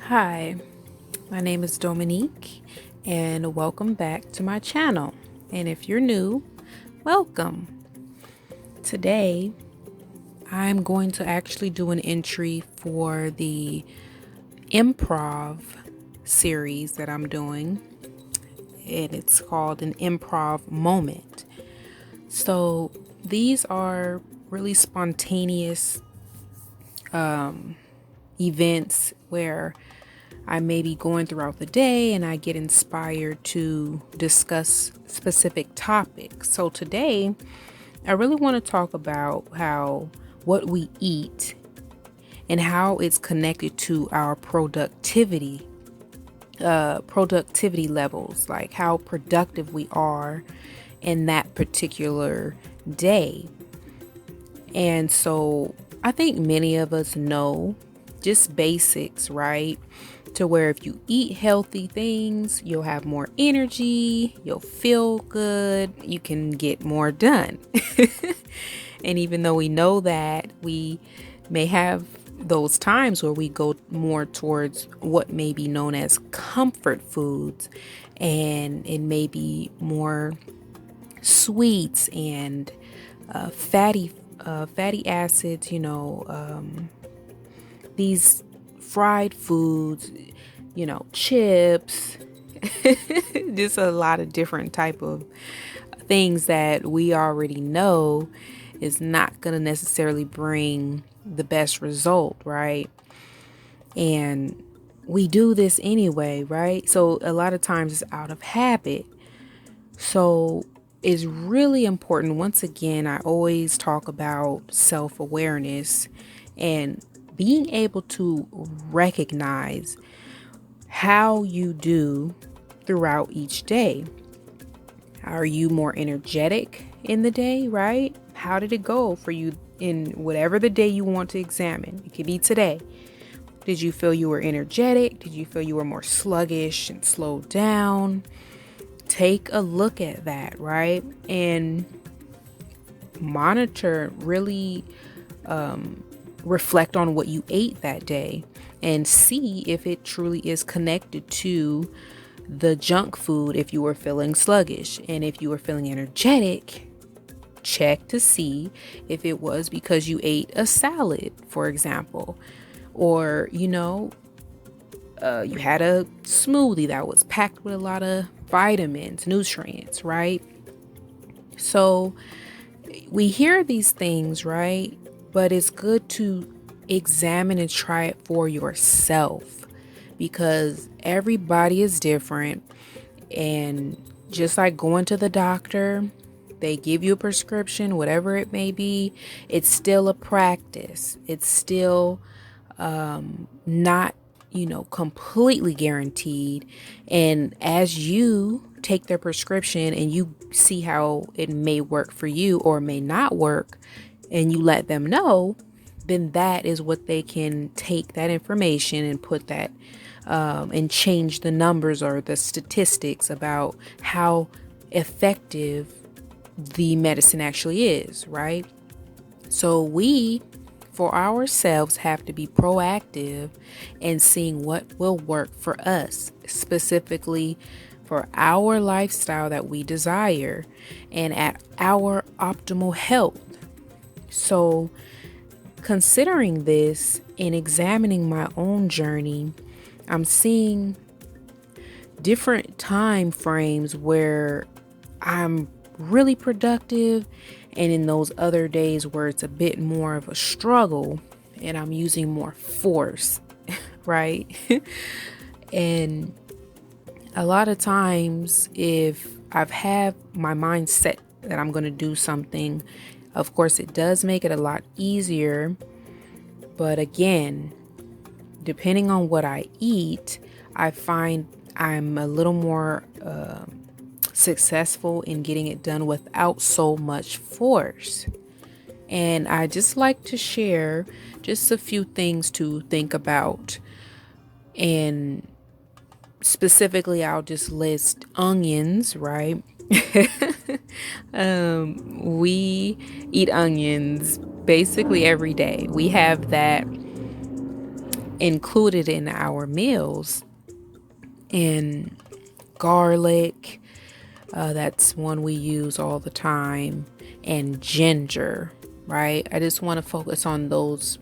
Hi, my name is Dominique, and welcome back to my channel. And if you're new, welcome. Today, I'm going to actually do an entry for the improv series that I'm doing, and it's called an improv moment. So, these are really spontaneous events where I may be going throughout the day and I get inspired to discuss specific topics. So today, I really want to talk about how what we eat and how it's connected to our productivity levels, like how productive we are in that particular day. And so I think many of us know just basics, right? To where if you eat healthy things, you'll have more energy, you'll feel good, you can get more done. And even though we know that, we may have those times where we go more towards what may be known as comfort foods, and it may be more sweets and fatty acids, these fried foods, chips, just a lot of different type of things that we already know is not going to necessarily bring the best result, right? And we do this anyway, right? So a lot of times it's out of habit. So it's really important. Once again, I always talk about self-awareness and being able to recognize how you do throughout each day. Are you more energetic in the day, right? How did it go for you in whatever the day you want to examine? It could be today. Did you feel you were energetic? Did you feel you were more sluggish and slowed down? Take a look at that, right? And monitor, really reflect on what you ate that day and see if it truly is connected to the junk food. If you were feeling sluggish, and if you were feeling energetic, check to see if it was because you ate a salad, for example, or you had a smoothie that was packed with a lot of vitamins, nutrients, right? So we hear these things, right? But it's good to examine and try it for yourself, because everybody is different. And just like going to the doctor, they give you a prescription, whatever it may be, it's still a practice. It's still not, completely guaranteed. And as you take their prescription and you see how it may work for you or may not work, and you let them know, then that is what they can take that information and put that and change the numbers or the statistics about how effective the medicine actually is, right? So we, for ourselves, have to be proactive in seeing what will work for us, specifically for our lifestyle that we desire and at our optimal health. So, considering this and examining my own journey, I'm seeing different time frames where I'm really productive, and in those other days where it's a bit more of a struggle and I'm using more force, right? And a lot of times, if I've had my mind set that I'm going to do something, of course, it does make it a lot easier. But again, depending on what I eat, I find I'm a little more successful in getting it done without so much force. And I just like to share just a few things to think about. And specifically, I'll just list onions, right? We eat onions basically every day. We have that included in our meals. And garlic, that's one we use all the time, and ginger, right? I just want to focus on those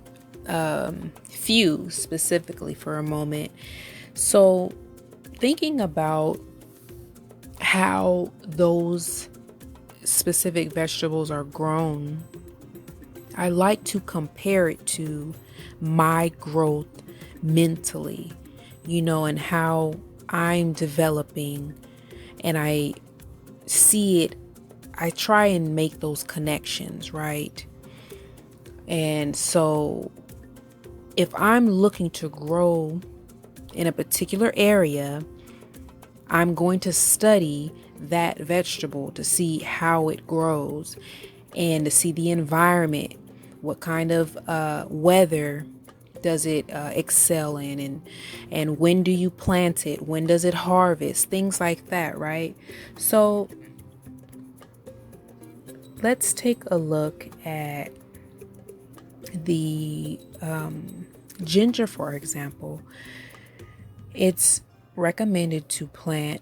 few specifically for a moment. So, thinking about how those specific vegetables are grown, I like to compare it to my growth mentally, and how I'm developing, and I see it. I try and make those connections, right? And so if I'm looking to grow in a particular area, I'm going to study that vegetable to see how it grows and to see the environment, what kind of weather does it excel in, and when do you plant it, when does it harvest, things like that, right? So let's take a look at the ginger, for example. It's recommended to plant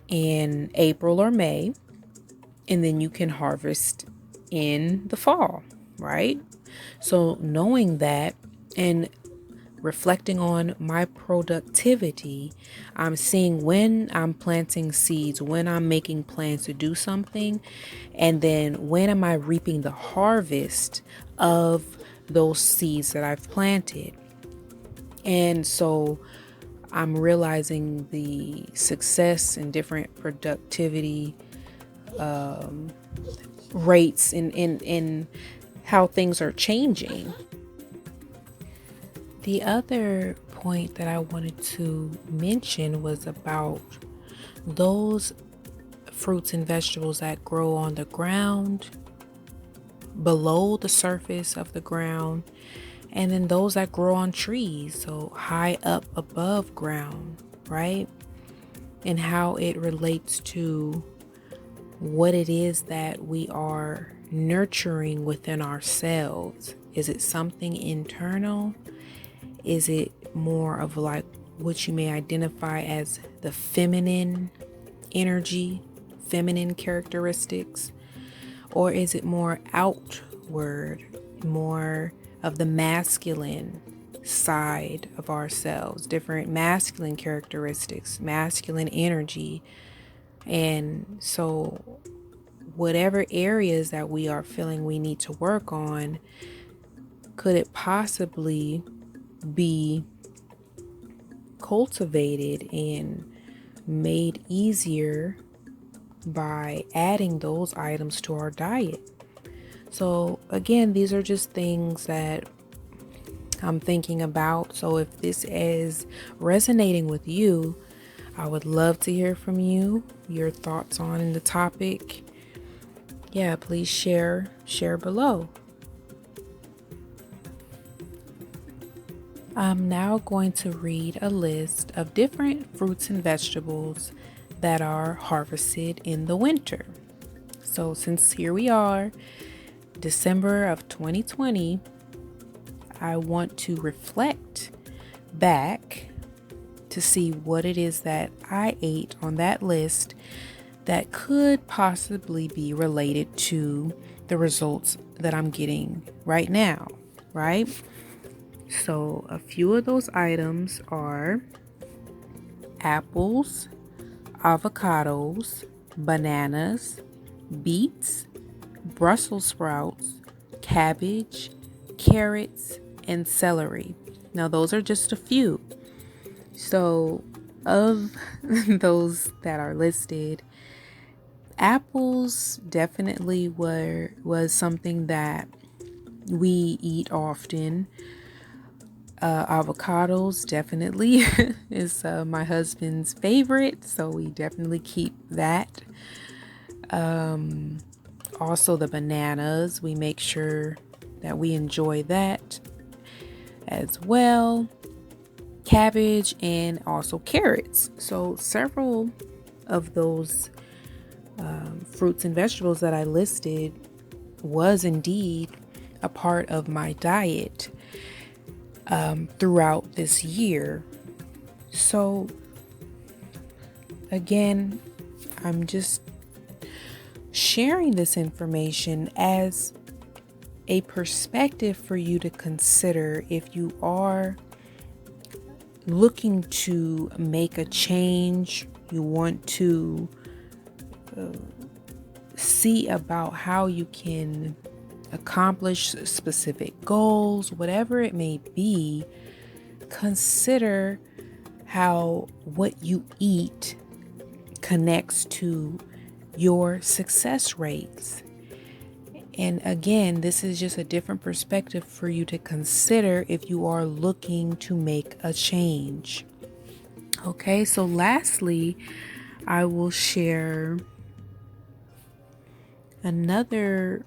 in April or May, and then you can harvest in the fall, right? So knowing that and reflecting on my productivity, I'm seeing when I'm planting seeds, when I'm making plans to do something, and then when am I reaping the harvest of those seeds that I've planted. And so I'm realizing the success and different productivity rates in how things are changing. The other point that I wanted to mention was about those fruits and vegetables that grow on the ground, below the surface of the ground, and then those that grow on trees, so high up above ground, right? And how it relates to what it is that we are nurturing within ourselves. Is it something internal? Is it more of like what you may identify as the feminine energy, feminine characteristics? Or is it more outward, more of the masculine side of ourselves, different masculine characteristics, masculine energy? And so whatever areas that we are feeling we need to work on, could it possibly be cultivated and made easier by adding those items to our diet? So again, these are just things that I'm thinking about. So if this is resonating with you, I would love to hear from you, your thoughts on the topic. Yeah, please share below. I'm now going to read a list of different fruits and vegetables that are harvested in the winter. So since here we are, December of 2020, I want to reflect back to see what it is that I ate on that list that could possibly be related to the results that I'm getting right now, right? So a few of those items are apples, avocados, bananas, beets, Brussels sprouts, cabbage, carrots, and celery. Now those are just a few. So of those that are listed, apples definitely was something that we eat often. Avocados definitely is my husband's favorite, so we definitely keep that. Also the bananas, we make sure that we enjoy that as well. Cabbage and also carrots. So several of those fruits and vegetables that I listed was indeed a part of my diet. throughout this year. So again, I'm just sharing this information as a perspective for you to consider if you are looking to make a change. You want to see about how you can accomplish specific goals, whatever it may be. Consider how what you eat connects to your success rates. And again, this is just a different perspective for you to consider if you are looking to make a change. Okay, so lastly, I will share another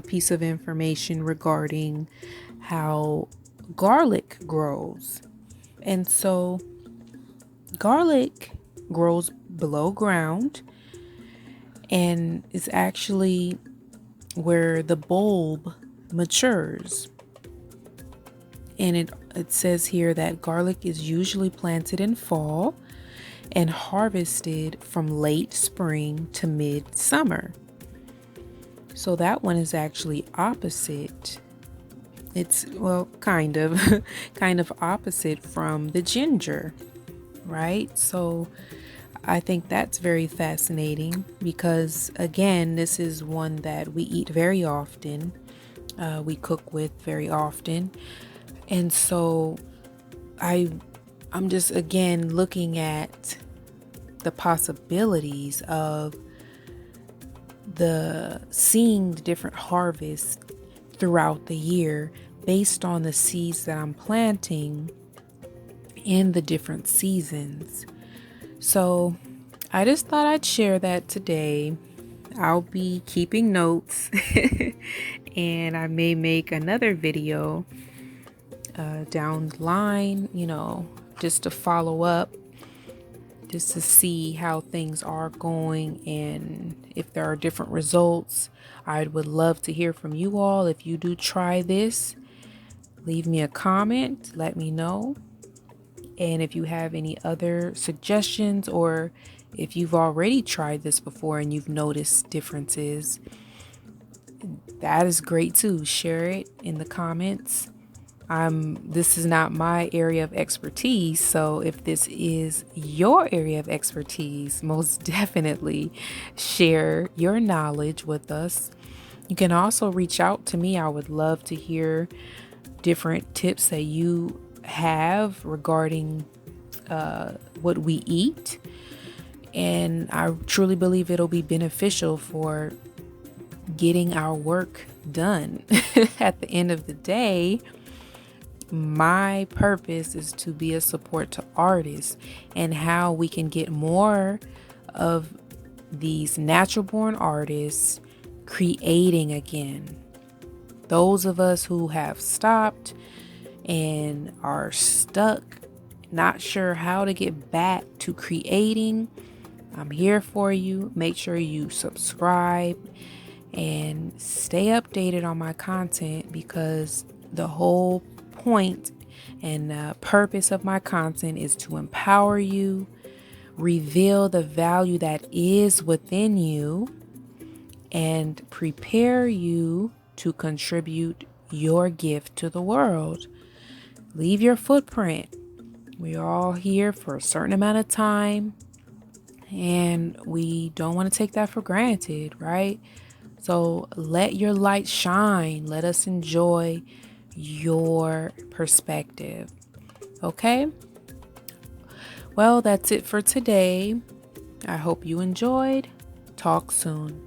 piece of information regarding how garlic grows. And so garlic grows below ground and is actually where the bulb matures. And it says here that garlic is usually planted in fall and harvested from late spring to mid-summer. So that one is actually opposite. It's, well, kind of opposite from the ginger, right? So I think that's very fascinating because, again, this is one that we eat very often. We cook with very often. And so I'm just, again, looking at the possibilities of seeing the different harvests throughout the year based on the seeds that I'm planting in the different seasons. So I just thought I'd share that today. I'll be keeping notes and I may make another video down the line, just to follow up, just to see how things are going and if there are different results. I would love to hear from you all. If you do try this, leave me a comment, let me know. And if you have any other suggestions or if you've already tried this before and you've noticed differences, that is great too. Share it in the comments. This is not my area of expertise, so if this is your area of expertise, most definitely share your knowledge with us. You can also reach out to me. I would love to hear different tips that you have regarding what we eat, and I truly believe it'll be beneficial for getting our work done. At the end of the day, my purpose is to be a support to artists and how we can get more of these natural born artists creating again. Those of us who have stopped and are stuck, not sure how to get back to creating, I'm here for you. Make sure you subscribe and stay updated on my content, because the whole point and purpose of my content is to empower you, reveal the value that is within you, and prepare you to contribute your gift to the world. Leave your footprint. We're all here for a certain amount of time, and we don't want to take that for granted, right? So let your light shine. Let us enjoy your perspective. Okay? Well, that's it for today. I hope you enjoyed. Talk soon.